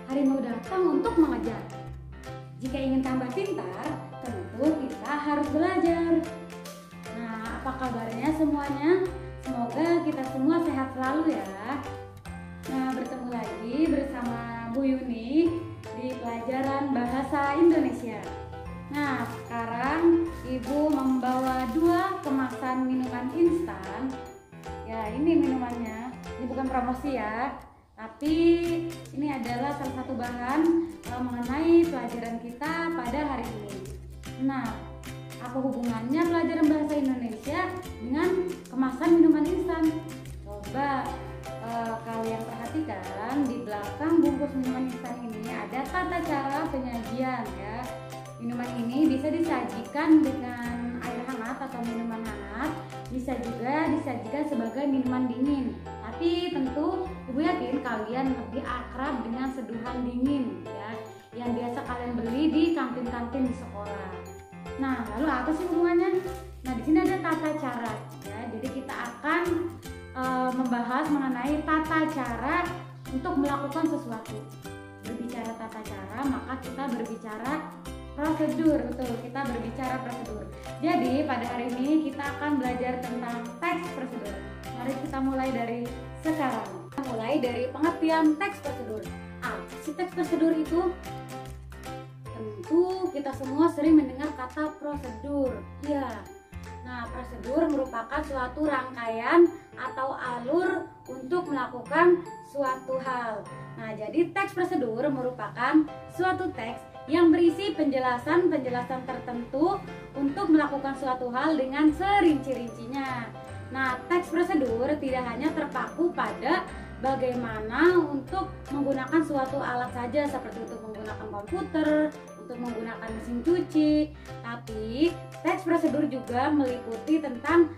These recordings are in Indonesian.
hari mau datang untuk mengejar. Jika ingin tambah pintar, tentu kita harus belajar. Nah, apa kabarnya semuanya? Semoga kita semua sehat selalu ya. Nah, bertemu lagi bersama Bu Yuni di pelajaran Bahasa Indonesia. Nah, sekarang Ibu membawa 2 kemasan minuman instan. Ya, ini minumannya. Ini bukan promosi ya, tapi ini adalah salah satu bahan mengenai pelajaran kita pada hari ini. Nah, apa hubungannya pelajaran bahasa Indonesia dengan kemasan minuman instan? Coba kalian perhatikan di belakang bungkus minuman instan ini ada tata cara penyajian ya. Minuman ini bisa disajikan dengan air hangat atau minuman hangat, bisa juga disajikan sebagai minuman dingin. Tapi tentu Ibu yakin kalian lebih akrab dengan seduhan dingin ya, yang biasa kalian beli di kantin-kantin di sekolah. Nah, lalu apa sih hubungannya? Nah, di sini ada tata cara ya. Jadi kita akan membahas mengenai tata cara untuk melakukan sesuatu. Berbicara tata cara, maka kita berbicara prosedur. Betul, kita berbicara prosedur. Jadi pada hari ini kita akan belajar tentang teks prosedur. Mari kita mulai dari sekarang. Kita mulai dari pengertian teks prosedur. Apa sih teks prosedur itu? Tentu kita semua sering mendengar kata prosedur. Ya. Nah, prosedur merupakan suatu rangkaian atau alur untuk melakukan suatu hal. Nah, jadi teks prosedur merupakan suatu teks yang berisi penjelasan-penjelasan tertentu untuk melakukan suatu hal dengan serinci-rincinya. Nah, teks prosedur tidak hanya terpaku pada bagaimana untuk menggunakan suatu alat saja seperti untuk menggunakan komputer, untuk menggunakan mesin cuci, tapi teks prosedur juga meliputi tentang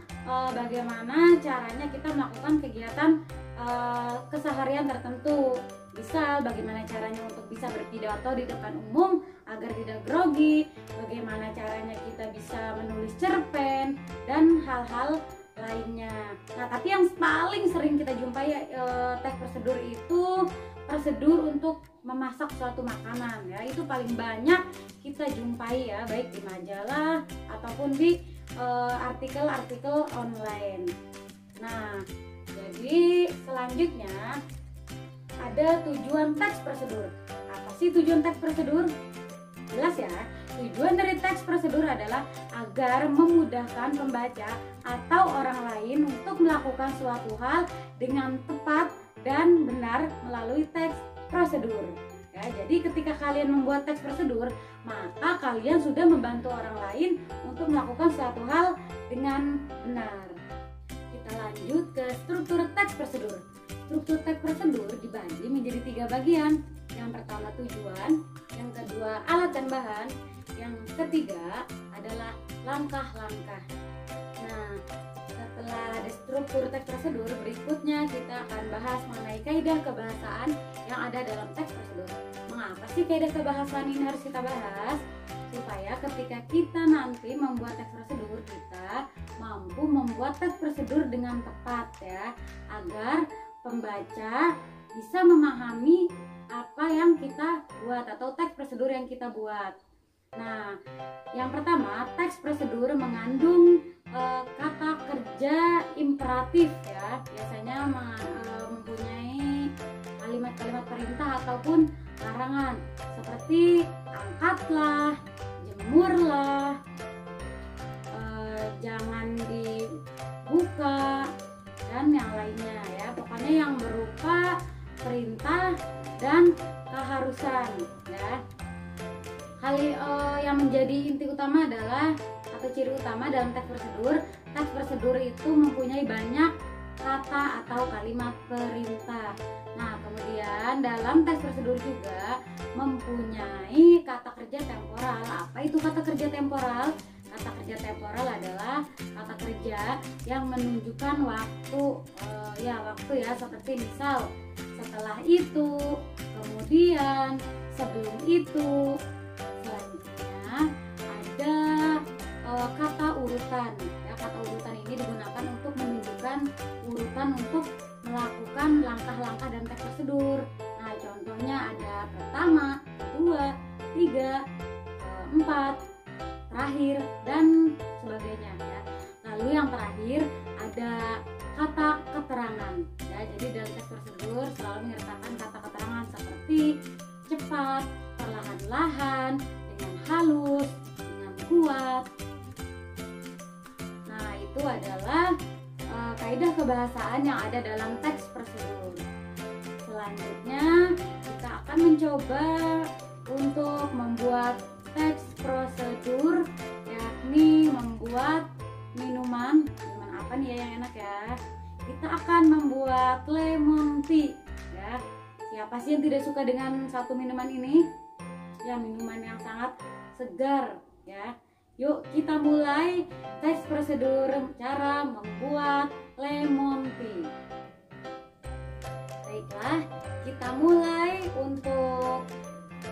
bagaimana caranya kita melakukan kegiatan keseharian tertentu. Misal bagaimana caranya untuk bisa berpidato di depan umum agar tidak grogi, bagaimana caranya kita bisa menulis cerpen dan hal-hal lainnya. Nah, tapi yang paling sering kita jumpai teks prosedur itu prosedur untuk memasak suatu makanan ya. Itu paling banyak kita jumpai ya, baik di majalah ataupun di artikel-artikel online. Nah, jadi selanjutnya ada tujuan teks prosedur. Apa sih tujuan teks prosedur? Jelas ya, tujuan dari teks prosedur adalah agar memudahkan pembaca atau orang lain untuk melakukan suatu hal dengan tepat dan benar melalui teks prosedur. Ya, jadi ketika kalian membuat teks prosedur, maka kalian sudah membantu orang lain untuk melakukan suatu hal dengan benar. Kita lanjut ke struktur teks prosedur. Struktur teks prosedur dibagi menjadi 3 bagian. Yang pertama tujuan, yang kedua alat dan bahan, yang ketiga adalah langkah-langkah. Nah, setelah ada struktur teks prosedur, berikutnya kita akan bahas mengenai kaidah kebahasaan yang ada dalam teks prosedur. Mengapa sih kaidah kebahasaan ini harus kita bahas? Supaya ketika kita nanti membuat teks prosedur, kita mampu membuat teks prosedur dengan tepat ya, agar pembaca bisa memahami apa yang kita buat atau teks prosedur yang kita buat. Nah, yang pertama, teks prosedur mengandung kata kerja imperatif ya, biasanya mempunyai kalimat-kalimat perintah ataupun larangan seperti angkatlah, jemurlah, jangan dibuka dan yang lainnya ya. Pokoknya yang berupa perintah dan keharusan ya. Hal yang menjadi inti utama adalah atau ciri utama dalam teks prosedur. Teks prosedur itu mempunyai banyak kata atau kalimat perintah. Nah, kemudian dalam teks prosedur juga mempunyai kata kerja temporal. Apa itu kata kerja temporal? Kata kerja temporal adalah kata kerja yang menunjukkan waktu, waktu ya, seperti misal setelah itu, kemudian, sebelum itu. Selanjutnya ada kata urutan ya. Kata urutan ini digunakan untuk menunjukkan urutan untuk melakukan langkah-langkah dan teks prosedur. Nah, contohnya ada pertama, kedua, ketiga, keempat, terakhir, dan sebagainya ya. Lalu yang terakhir ada kata keterangan ya. Jadi dalam teks prosedur selalu menyertakan kata keterangan seperti cepat, perlahan-lahan, dengan halus, dengan kuat. Nah, itu adalah kaidah kebahasaan yang ada dalam teks prosedur. Selanjutnya kita akan mencoba untuk membuat teks prosedur, yakni membuat minuman apa nih ya yang enak ya. Kita akan membuat lemon tea ya. Siapa sih yang tidak suka dengan satu minuman ini? Ya, minuman yang sangat segar ya. Yuk kita mulai teks prosedur cara membuat lemon tea. Baiklah, kita mulai untuk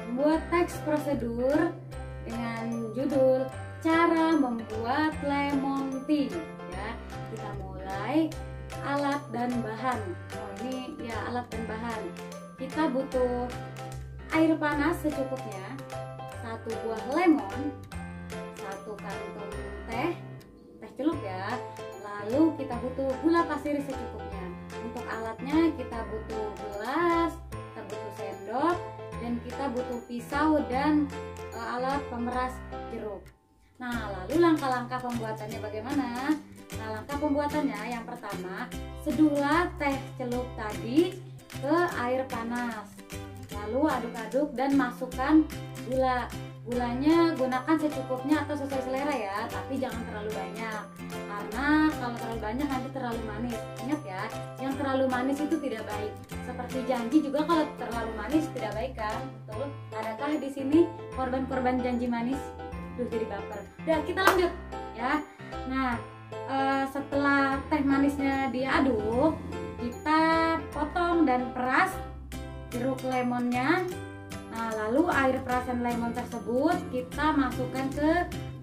membuat teks prosedur dengan judul cara membuat lemon tea ya. Kita mulai alat dan bahan. Ini ya alat dan bahan. Kita butuh air panas secukupnya, 1 buah lemon, 1 kantung teh celup ya. Lalu kita butuh gula pasir secukupnya. Untuk alatnya kita butuh gelas, kita butuh sendok, dan kita butuh pisau dan alat pemeras jeruk. Nah, lalu langkah-langkah pembuatannya bagaimana? Nah, langkah pembuatannya yang pertama, seduhlah teh celup tadi ke air panas. Lalu aduk-aduk dan masukkan gula. Gulanya gunakan secukupnya atau sesuai selera ya, tapi jangan terlalu banyak. Karena kalau terlalu banyak nanti terlalu manis. Ingat ya, yang terlalu manis itu tidak baik. Seperti janji juga kalau terlalu manis tidak baik kan? Betul? Adakah di sini korban-korban janji manis? Duh, jadi baper. Udah, kita lanjut ya. Nah, setelah teh manisnya diaduk, kita potong dan peras jeruk lemonnya. Nah, lalu air perasan lemon tersebut kita masukkan ke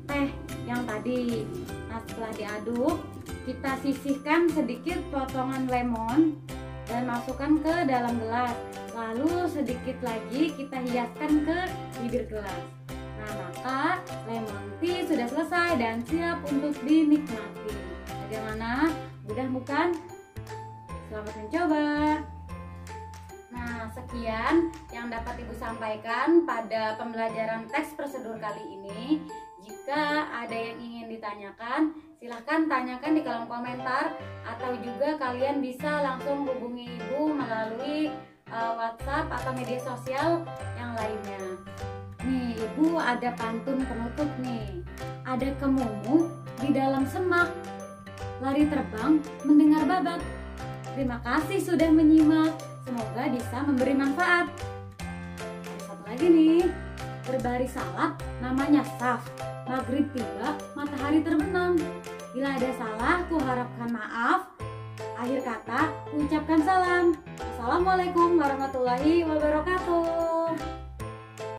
teh yang tadi. Nah, setelah diaduk, kita sisihkan sedikit potongan lemon dan masukkan ke dalam gelas. Lalu sedikit lagi kita hiaskan ke bibir gelas. Nah, maka lemon tea sudah selesai dan siap untuk dinikmati. Bagaimana? Mudah bukan? Selamat mencoba. Nah, sekian yang dapat Ibu sampaikan pada pembelajaran teks prosedur kali ini. Jika ada yang ingin ditanyakan, silahkan tanyakan di kolom komentar, atau juga kalian bisa langsung hubungi Ibu melalui WhatsApp atau media sosial yang lainnya. Nih, Ibu ada pantun penutup nih. Ada kemumu di dalam semak, lari terbang mendengar babat. Terima kasih sudah menyimak. Semoga bisa memberi manfaat. Ada satu lagi nih. Berbaris salat namanya saf. Maghrib tiba, matahari terbenam. Bila ada salah, kuharapkan maaf. Akhir kata, ucapkan salam. Assalamualaikum warahmatullahi wabarakatuh.